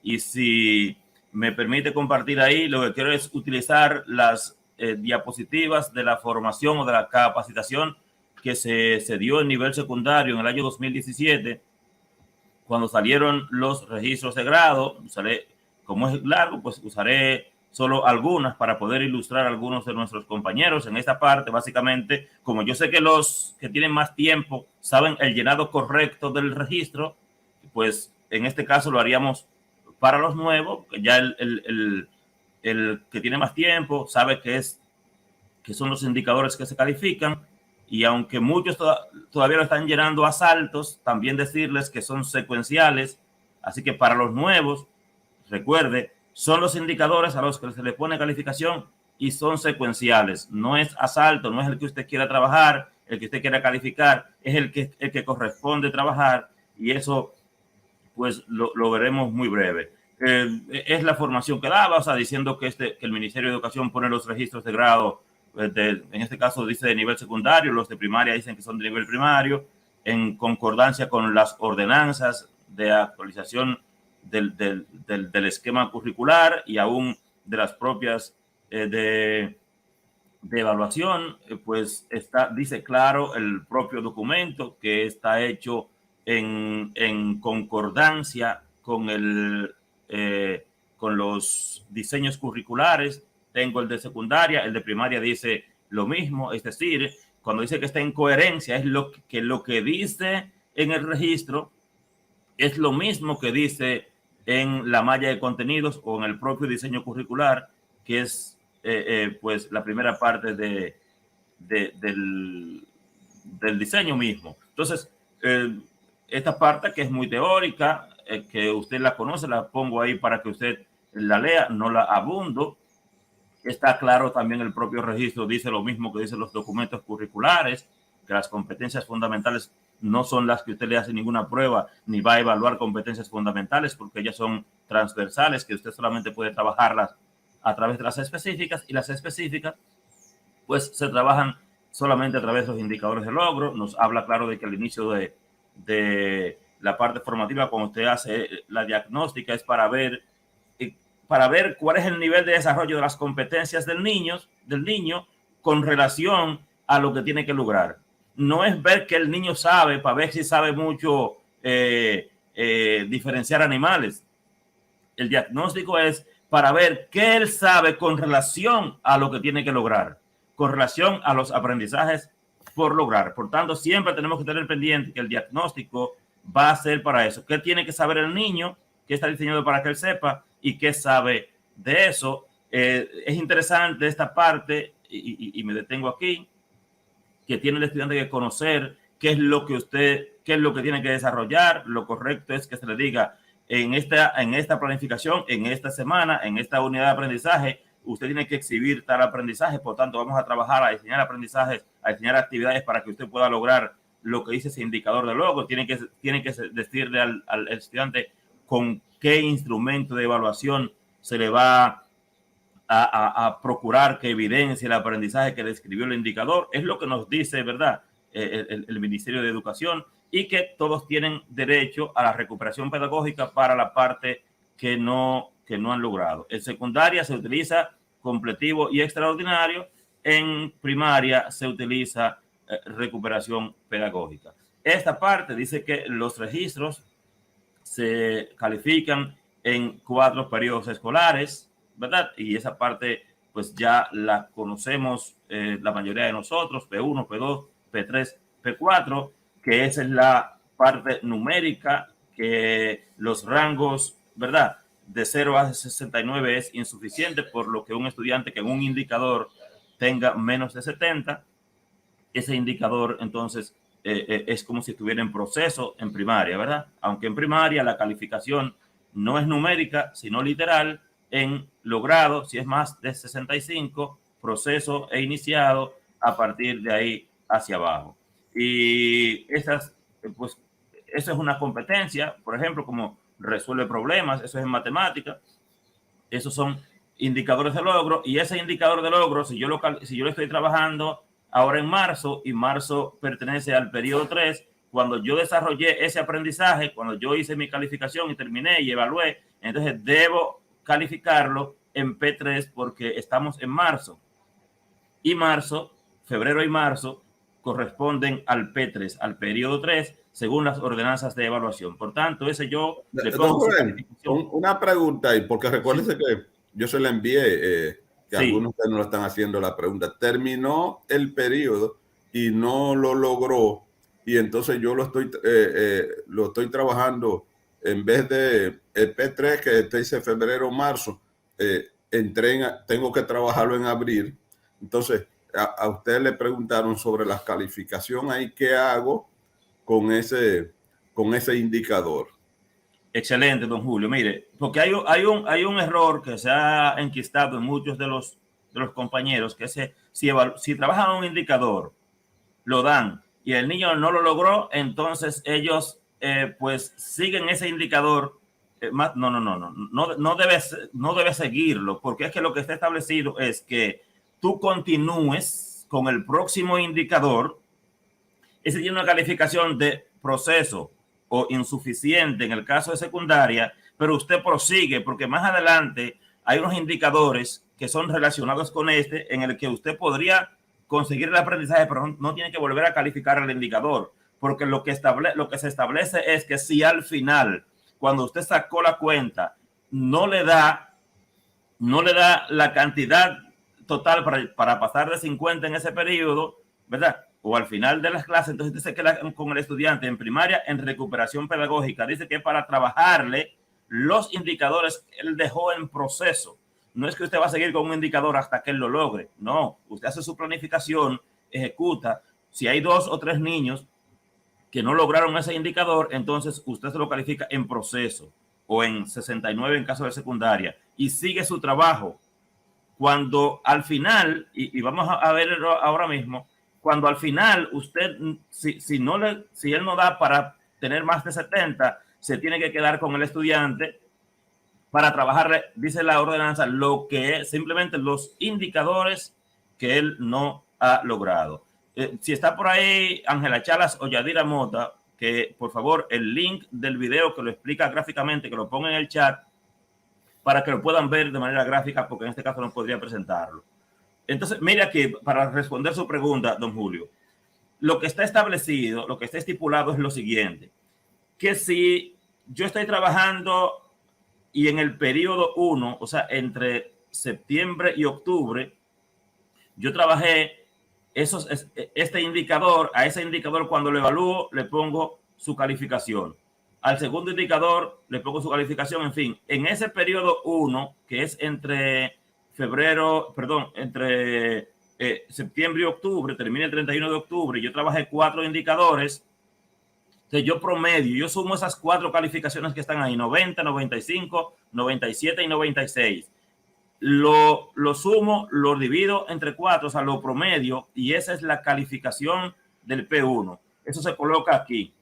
y si me permite compartir ahí, lo que quiero es utilizar las diapositivas de la formación o de la capacitación que se dio en nivel secundario en el año 2017, cuando salieron los registros de grado. Como es largo, pues usaré solo algunas para poder ilustrar a algunos de nuestros compañeros en esta parte. Básicamente, como yo sé que los que tienen más tiempo saben el llenado correcto del registro, pues en este caso lo haríamos para los nuevos. Ya el que tiene más tiempo sabe que son los indicadores que se califican, y aunque muchos todavía lo están llenando a saltos, también decirles que son secuenciales. Así que para los nuevos, recuerde, son los indicadores a los que se le pone calificación y son secuenciales. No es a salto, no es el que usted quiera trabajar, el que usted quiera calificar, es el que corresponde trabajar, y eso pues lo veremos muy breve. Es la formación que daba, o sea, diciendo que el Ministerio de Educación pone los registros de grado, en este caso dice de nivel secundario, los de primaria dicen que son de nivel primario, en concordancia con las ordenanzas de actualización del esquema curricular y aún de las propias de evaluación. Pues dice claro el propio documento que está hecho en concordancia con con los diseños curriculares. Tengo el de secundaria, el de primaria dice lo mismo, es decir, cuando dice que está en coherencia, es lo que dice en el registro es lo mismo que dice en la malla de contenidos o en el propio diseño curricular, que es pues la primera parte del diseño mismo. Entonces, esta parte que es muy teórica, que usted la conoce, la pongo ahí para que usted la lea, no la abundo. Está claro también el propio registro, dice lo mismo que dicen los documentos curriculares, que las competencias fundamentales no son las que usted le hace ninguna prueba, ni va a evaluar competencias fundamentales, porque ellas son transversales, que usted solamente puede trabajarlas a través de las específicas, y las específicas pues se trabajan solamente a través de los indicadores de logro. Nos habla claro de que al inicio de la parte formativa, cuando usted hace la diagnóstica, es para ver cuál es el nivel de desarrollo de las competencias del niño con relación a lo que tiene que lograr. No es ver que el niño sabe, para ver si sabe mucho diferenciar animales. El diagnóstico es para ver qué él sabe con relación a lo que tiene que lograr, con relación a los aprendizajes por lograr. Por tanto, siempre tenemos que tener pendiente que el diagnóstico va a ser para eso. ¿Qué tiene que saber el niño? ¿Qué está diseñado para que él sepa? ¿Y qué sabe de eso? Es interesante esta parte, y me detengo aquí, que tiene el estudiante que conocer qué es lo que tiene que desarrollar. Lo correcto es que se le diga en esta planificación, en esta semana, en esta unidad de aprendizaje, usted tiene que exhibir tal aprendizaje. Por tanto, vamos a trabajar a diseñar aprendizajes, a diseñar actividades para que usted pueda lograr lo que dice ese indicador de logro. Tiene que decirle al estudiante con qué instrumento de evaluación se le va a procurar que evidencie el aprendizaje que describió el indicador. Es lo que nos dice, ¿verdad?, el Ministerio de Educación, y que todos tienen derecho a la recuperación pedagógica para la parte que no han logrado. En secundaria se utiliza completivo y extraordinario. En primaria se utiliza recuperación pedagógica. Esta parte dice que los registros se califican en 4 periodos escolares, ¿verdad? Y esa parte pues ya la conocemos la mayoría de nosotros: P1, P2, P3, P4, que esa es la parte numérica, que los rangos, ¿verdad?, de 0 a 69 es insuficiente, por lo que un estudiante que en un indicador tenga menos de 70, ese indicador entonces es como si estuviera en proceso en primaria, ¿verdad? Aunque en primaria la calificación no es numérica, sino literal. En logrado, si es más de 65, proceso e iniciado, a partir de ahí hacia abajo. Y pues, eso es una competencia, por ejemplo, como resuelve problemas, eso es en matemática. Esos son indicadores de logro, y ese indicador de logro, si yo lo estoy trabajando ahora en marzo, y marzo pertenece al periodo 3, cuando yo desarrollé ese aprendizaje, cuando yo hice mi calificación y terminé y evalué, entonces debo calificarlo en P3 porque estamos en marzo. Y marzo, febrero y marzo, corresponden al P3, al periodo 3, según las ordenanzas de evaluación. Por tanto, ese yo le pongo su calificación. Una pregunta ahí, porque recuérdese sí. Que yo se la envié, que sí. Algunos de ustedes no lo están haciendo la pregunta. Terminó el periodo y no lo logró, y entonces yo lo estoy trabajando en vez de el P3, que dice febrero, marzo, tengo que trabajarlo en abril. Entonces, a ustedes le preguntaron sobre la calificación ahí, ¿qué hago con ese indicador? Excelente, don Julio. Mire, porque hay un error que se ha enquistado en muchos de los compañeros, que si trabajan un indicador, lo dan y el niño no lo logró, entonces ellos pues siguen ese indicador. No debes seguirlo, porque es que lo que está establecido es que tú continúes con el próximo indicador. Ese tiene una calificación de proceso o insuficiente en el caso de secundaria, pero usted prosigue porque más adelante hay unos indicadores que son relacionados con este en el que usted podría conseguir el aprendizaje, pero no tiene que volver a calificar el indicador, porque lo que se establece es que si al final, cuando usted sacó la cuenta, no le da la cantidad total para pasar de 50 en ese periodo, ¿verdad? O al final de las clases, entonces se queda con el estudiante en primaria en recuperación pedagógica. Dice que para trabajarle los indicadores que él dejó en proceso. No es que usted va a seguir con un indicador hasta que él lo logre. No, usted hace su planificación, ejecuta. Si hay 2 o 3 niños que no lograron ese indicador, entonces usted se lo califica en proceso o en 69 en caso de secundaria y sigue su trabajo. Cuando al final, y vamos a ver ahora mismo, cuando al final usted, si él no da para tener más de 70, se tiene que quedar con el estudiante para trabajar, dice la ordenanza, lo que es simplemente los indicadores que él no ha logrado. Si está por ahí Ángela Chalas o Yadira Mota, que por favor el link del video que lo explica gráficamente, que lo ponga en el chat para que lo puedan ver de manera gráfica, porque en este caso no podría presentarlo. Entonces, mire aquí, para responder su pregunta, don Julio, lo que está establecido, lo que está estipulado es lo siguiente, que si yo estoy trabajando y en el periodo 1, o sea, entre septiembre y octubre, yo trabajé este indicador, a ese indicador cuando lo evalúo le pongo su calificación. Al segundo indicador le pongo su calificación, en fin, en ese periodo 1, que es entre septiembre y octubre, termina el 31 de octubre, yo trabajé 4 indicadores, entonces yo promedio, yo sumo esas 4 calificaciones que están ahí, 90, 95, 97 y 96. Lo sumo, lo divido entre 4, o sea, lo promedio, y esa es la calificación del P1. Eso se coloca aquí.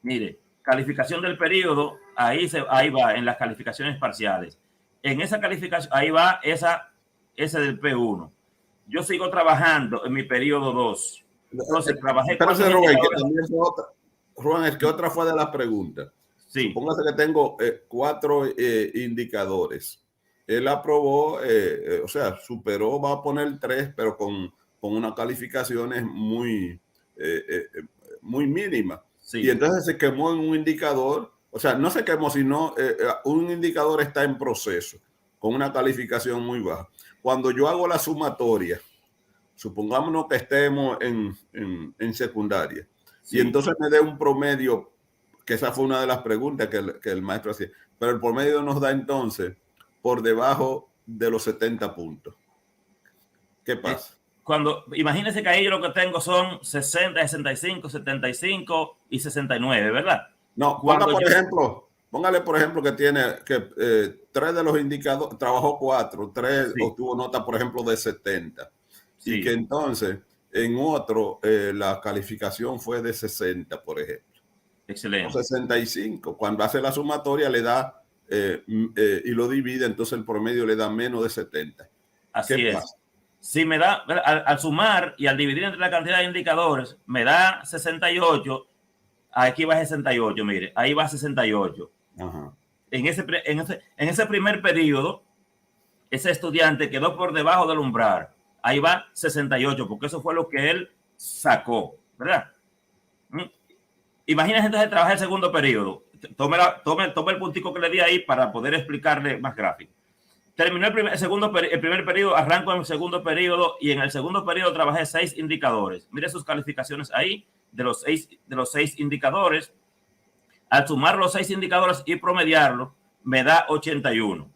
Mire, calificación del periodo, ahí va en las calificaciones parciales. En esa calificación, ahí va ese del P1. Yo sigo trabajando en mi periodo 2. Entonces, trabajé con Rubén, que también fue otra. Rubén, es que otra fue de las preguntas. Sí. Supóngase que tengo 4 indicadores. Él aprobó, o sea, superó, va a poner 3, pero con unas calificaciones muy mínimas. Sí. Y entonces se quemó en un indicador, o sea, no se quemó, sino un indicador está en proceso, con una calificación muy baja. Cuando yo hago la sumatoria, supongámonos que estemos en secundaria, sí. Y entonces me dé un promedio, que esa fue una de las preguntas que el maestro hacía, pero el promedio nos da entonces por debajo de los 70 puntos. ¿Qué pasa? Imagínense que ahí yo lo que tengo son 60, 65, 75 y 69, ¿verdad? No, póngale por ejemplo que tiene 3 de los indicadores, trabajó 4, 3 sí. Obtuvo nota, por ejemplo, de 70. Sí. Y que entonces en otro la calificación fue de 60, por ejemplo. Excelente. O 65. Cuando hace la sumatoria le da y lo divide, entonces el promedio le da menos de 70. Así ¿Qué es. Pasa? Si me da, al sumar y al dividir entre la cantidad de indicadores, me da 68, aquí va 68, mire, ahí va 68. Ajá. En ese primer periodo, ese estudiante quedó por debajo del umbral. Ahí va 68, porque eso fue lo que él sacó, ¿verdad? Imagínense entonces trabajar el segundo periodo. Tome el puntico que le di ahí para poder explicarle más gráfico. Terminó el primer periodo, arranco en el segundo periodo y en el segundo periodo trabajé 6 indicadores. Mire sus calificaciones ahí de los seis indicadores. Al sumar los 6 indicadores y promediarlo, me da 81.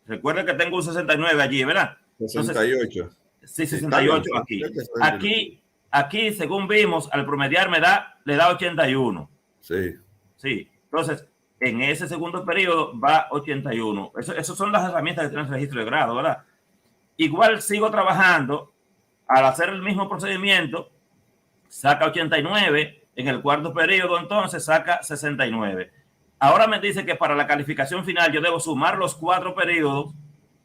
Recuerden que tengo un 69 allí, ¿verdad? 68. Entonces, sí, 68 aquí. Aquí, según vimos, al promediar le da 81. Sí. Sí. Entonces, en ese segundo periodo va 81. Esas son las herramientas que tiene el registro de grado, ¿verdad? Igual sigo trabajando. Al hacer el mismo procedimiento, saca 89. En el cuarto periodo, entonces, saca 69. Ahora me dice que para la calificación final yo debo sumar los 4 periodos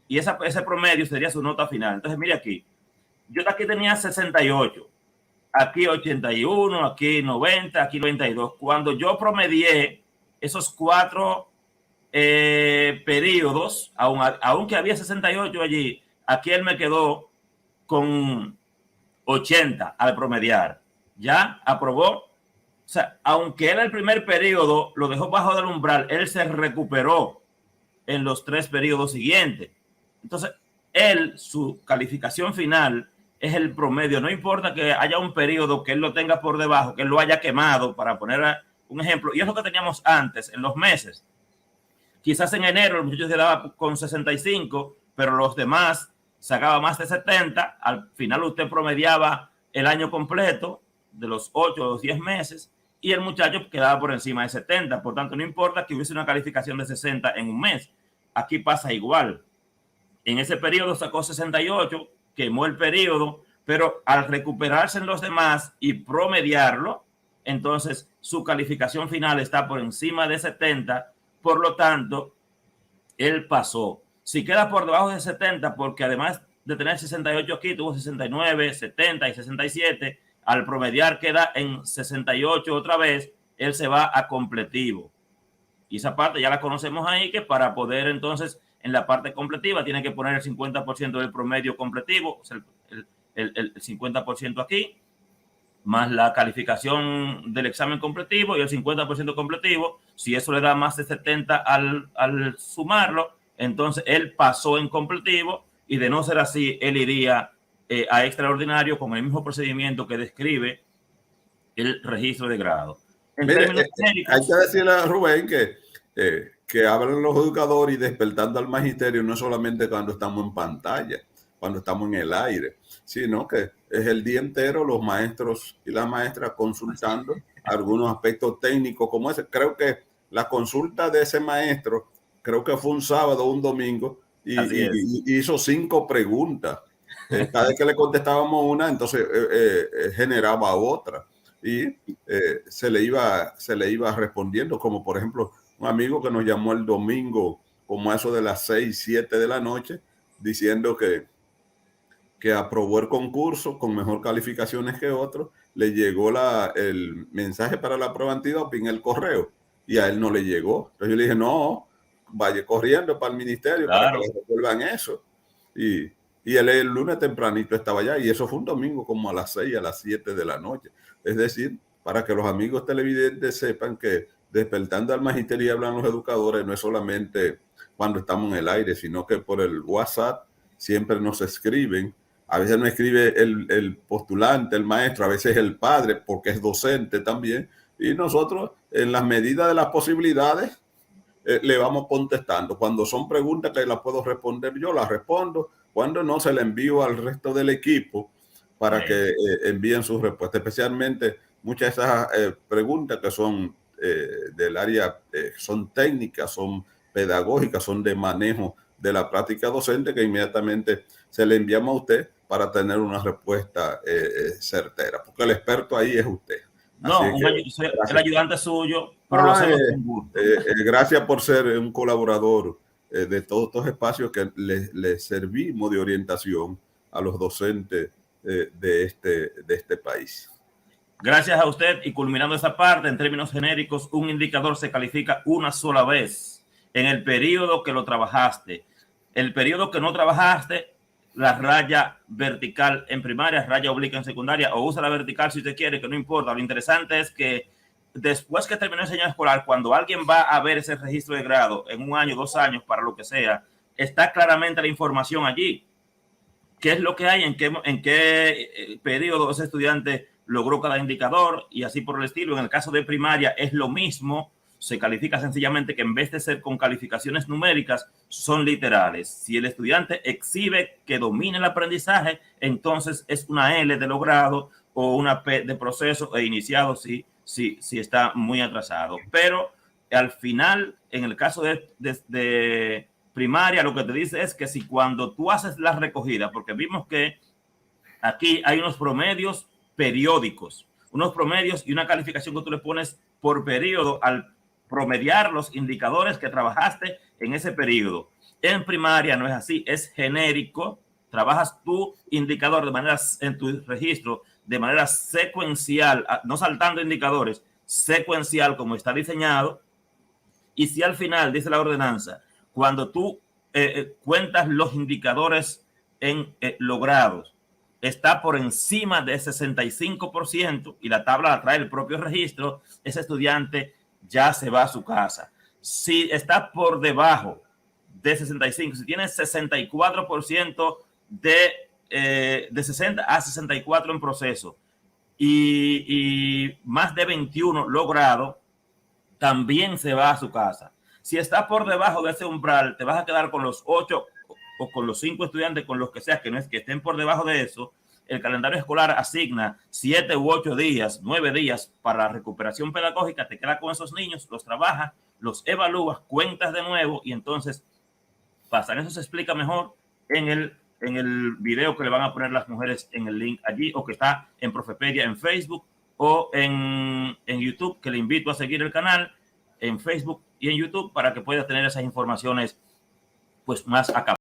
y ese promedio sería su nota final. Entonces, mire aquí. Yo aquí tenía 68. Aquí 81, aquí 90, aquí 92. Cuando yo promedié esos 4 periodos, aunque había 68 allí, aquí él me quedó con 80 al promediar. Ya aprobó. O sea, aunque él el primer periodo lo dejó bajo del umbral, él se recuperó en los 3 periodos siguientes. Entonces, su calificación final es el promedio. No importa que haya un periodo que él lo tenga por debajo, que él lo haya quemado, para poner un ejemplo. Y es lo que teníamos antes, en los meses. Quizás en enero el muchacho quedaba con 65, pero los demás sacaba más de 70. Al final usted promediaba el año completo de los 8 o los 10 meses y el muchacho quedaba por encima de 70. Por tanto, no importa que hubiese una calificación de 60 en un mes. Aquí pasa igual. En ese periodo sacó 68, quemó el periodo, pero al recuperarse en los demás y promediarlo, entonces su calificación final está por encima de 70. Por lo tanto, él pasó. Si queda por debajo de 70, porque además de tener 68 aquí, tuvo 69, 70 y 67, al promediar queda en 68 otra vez, él se va a completivo. Y esa parte ya la conocemos ahí, que para poder entonces en la parte completiva tiene que poner el 50% del promedio completivo, o sea, el 50% aquí, más la calificación del examen completivo y el 50% completivo. Si eso le da más de 70 al sumarlo, entonces él pasó en completivo, y de no ser así, él iría a extraordinario con el mismo procedimiento que describe el registro de grado. En Mire, términos genéricos, hay que decirle a Rubén que hablan los educadores y despertando al magisterio no es solamente cuando estamos en pantalla, cuando estamos en el aire, sino que es el día entero los maestros y las maestras consultando algunos aspectos técnicos como ese. Creo que la consulta de ese maestro, creo que fue un sábado o un domingo, y hizo 5 preguntas. Cada vez que le contestábamos una, entonces generaba otra. Y se le iba respondiendo, como por ejemplo un amigo que nos llamó el domingo como a eso de las 6, 7 de la noche, diciendo que aprobó el concurso con mejor calificaciones que otros. Le llegó el mensaje para la prueba antidoping en el correo y a él no le llegó. Entonces yo le dije, no, vaya corriendo para el ministerio, claro, para que le resuelvan eso. Y él el lunes tempranito estaba allá, y eso fue un domingo como a las 6, a las 7 de la noche. Es decir, para que los amigos televidentes sepan que despertando al magisterio hablan los educadores no es solamente cuando estamos en el aire, sino que por el WhatsApp siempre nos escriben. A veces no escribe el postulante, el maestro, a veces el padre, porque es docente también. Y nosotros, en las medidas de las posibilidades, le vamos contestando. Cuando son preguntas que las puedo responder yo, las respondo. Cuando no, se la envío al resto del equipo para que envíen sus respuestas. Especialmente muchas de esas preguntas que son del área, son técnicas, son pedagógicas, son de manejo de la práctica docente, que inmediatamente se le enviamos a usted para tener una respuesta certera, porque el experto ahí es usted. No, el ayudante suyo, pero lo hacemos con gusto. Gracias por ser un colaborador de todos estos espacios que les servimos de orientación a los docentes de este país. Gracias a usted. Y culminando esa parte, en términos genéricos, un indicador se califica una sola vez en el periodo que lo trabajaste. El periodo que no trabajaste, la raya vertical en primaria, raya obliqua en secundaria, o usa la vertical si usted quiere, que no importa. Lo interesante es que después que terminó el año escolar, cuando alguien va a ver ese registro de grado en un año, 2 años, para lo que sea, está claramente la información allí. ¿Qué es lo que hay? ¿En qué periodo ese estudiante logró cada indicador? Y así por el estilo. En el caso de primaria es lo mismo. Se califica sencillamente que en vez de ser con calificaciones numéricas, son literales. Si el estudiante exhibe que domina el aprendizaje, entonces es una L de logrado o una P de proceso e iniciado si está muy atrasado. Pero al final, en el caso de primaria, lo que te dice es que si cuando tú haces la recogida, porque vimos que aquí hay unos promedios periódicos, unos promedios y una calificación que tú le pones por periodo al promediar los indicadores que trabajaste en ese periodo. En primaria no es así, es genérico. Trabajas tu indicador de manera, en tu registro, de manera secuencial, no saltando indicadores, secuencial como está diseñado. Y si al final, dice la ordenanza, cuando tú cuentas los indicadores logrados, está por encima de 65% y la tabla la trae el propio registro, ese estudiante ya se va a su casa. Si está por debajo de 65, si tiene 64% de 60 a 64 en proceso y más de 21 logrado, también se va a su casa. Si está por debajo de ese umbral, te vas a quedar con los 8 o con los 5 estudiantes, con los que sea, que no es que estén por debajo de eso. El calendario escolar asigna 7 u 8 días, 9 días para la recuperación pedagógica. Te quedas con esos niños, los trabajas, los evalúas, cuentas de nuevo y entonces pasan. Eso se explica mejor en el video que le van a poner las mujeres en el link allí, o que está en Profepedia en Facebook o en YouTube, que le invito a seguir el canal en Facebook y en YouTube para que pueda tener esas informaciones pues más acá.